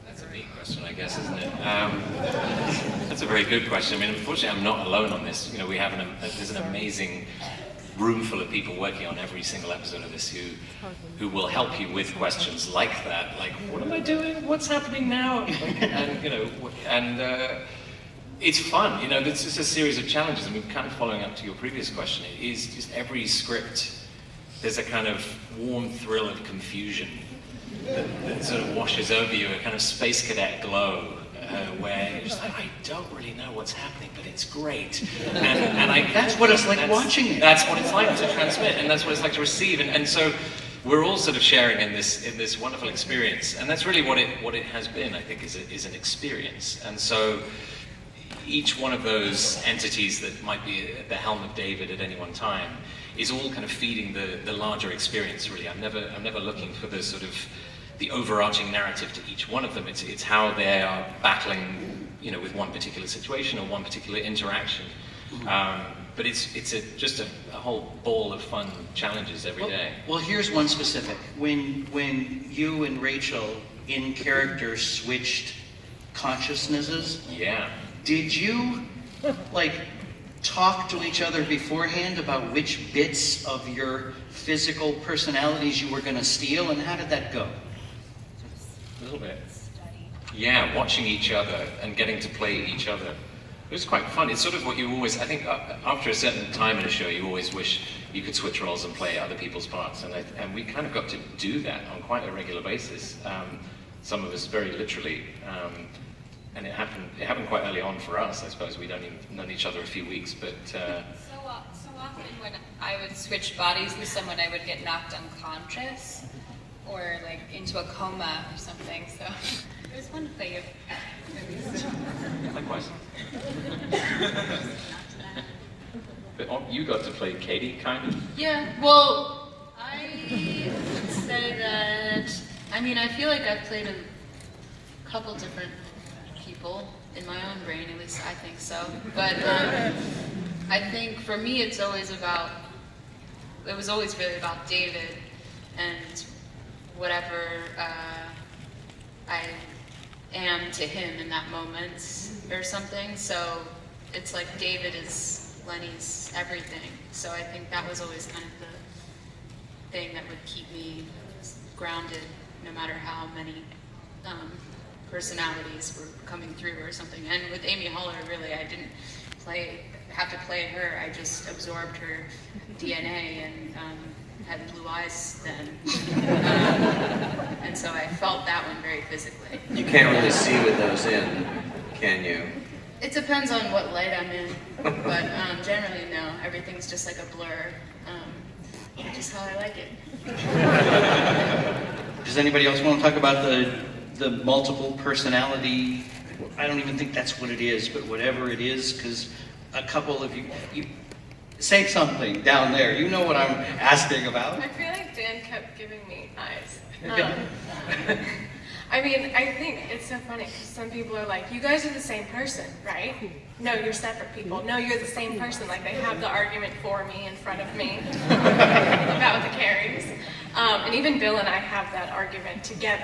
That's a big question, I guess, isn't it? That's a very good question. I mean, unfortunately, I'm not alone on this. You know, we have there's an amazing room full of people working on every single episode of this who will help you with questions like that, like, what am I doing? What's happening now? And you know, it's fun. You know, it's just a series of challenges. I mean, kind of following up to your previous question, it is just every script. There's a kind of warm thrill of confusion that sort of washes over you, a kind of space cadet glow. Where you're just like, I don't really know what's happening, but it's great. And that's what it's like watching it. That's what it's like to transmit, and that's what it's like to receive. And so we're all sort of sharing in this wonderful experience. And that's really what it has been, I think, is an experience. And so each one of those entities that might be at the helm of David at any one time is all kind of feeding the larger experience, really. I'm never looking for the sort of the overarching narrative to each one of them. It's how they are battling, you know, with one particular situation or one particular interaction. But it's just a whole ball of fun challenges every day. Well, here's one specific. When you and Rachel in character switched consciousnesses, yeah, did you like talk to each other beforehand about which bits of your physical personalities you were going to steal, and how did that go? A little bit. Yeah, watching each other and getting to play each other. It was quite fun. It's sort of what you always, I think, after a certain time in a show, you always wish you could switch roles and play other people's parts. And we kind of got to do that on quite a regular basis. Some of us very literally. And it happened quite early on for us, I suppose. We'd only known each other a few weeks, but... So often when I would switch bodies with someone, I would get knocked unconscious or like into a coma or something, so it was fun to play you. Likewise. But you got to play Katie, kind of? Yeah, well, I would say that, I mean, I feel like I've played a couple different people in my own brain, at least I think so. But I think for me it was always really about David and whatever I am to him in that moment or something. So it's like David is Lenny's everything. So I think that was always kind of the thing that would keep me grounded no matter how many personalities were coming through or something. And with Amy Haller, really, I didn't have to play her. I just absorbed her DNA and had blue eyes then. And so I felt that one very physically. You can't really see with those in, can you? It depends on what light I'm in, but generally, no. Everything's just like a blur, which is how I like it. Does anybody else want to talk about the multiple personality? I don't even think that's what it is, but whatever it is, because a couple of you say something down there. You know what I'm asking about. I feel like Dan kept giving me eyes. I mean, I think it's so funny because some people are like, you guys are the same person, right? No, you're separate people. No, you're the same person. Like, they have the argument for me in front of me about the Carries. And even Bill and I have that argument together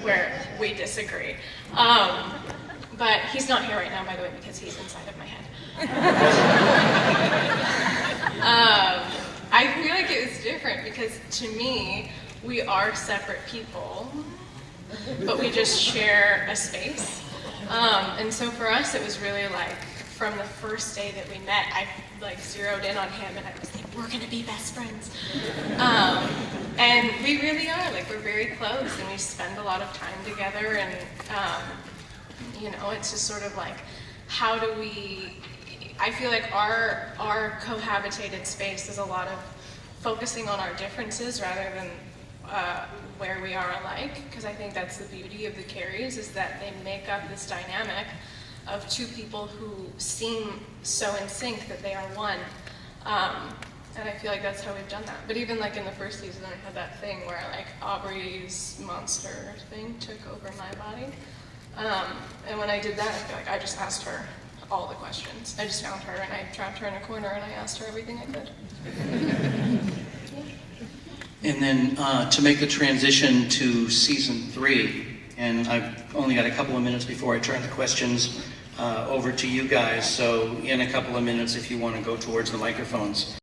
where we disagree. But he's not here right now, by the way, because he's inside of my head. I feel like it was different because to me, we are separate people, but we just share a space. And so for us, it was really like, from the first day that we met, I like zeroed in on him and I was like, we're gonna be best friends. And we really are, like, we're very close and we spend a lot of time together and, you know, it's just sort of like, how do we, I feel like our cohabitated space is a lot of focusing on our differences rather than where we are alike, because I think that's the beauty of the Carries, is that they make up this dynamic of two people who seem so in sync that they are one. And I feel like that's how we've done that. But even like in the first season, I had that thing where like Aubrey's monster thing took over my body. And when I did that, I feel like I just asked her all the questions. I just found her and I trapped her in a corner and I asked her everything I could. And then to make the transition to season 3, and I've only got a couple of minutes before I turn the questions over to you guys, so in a couple of minutes if you want to go towards the microphones.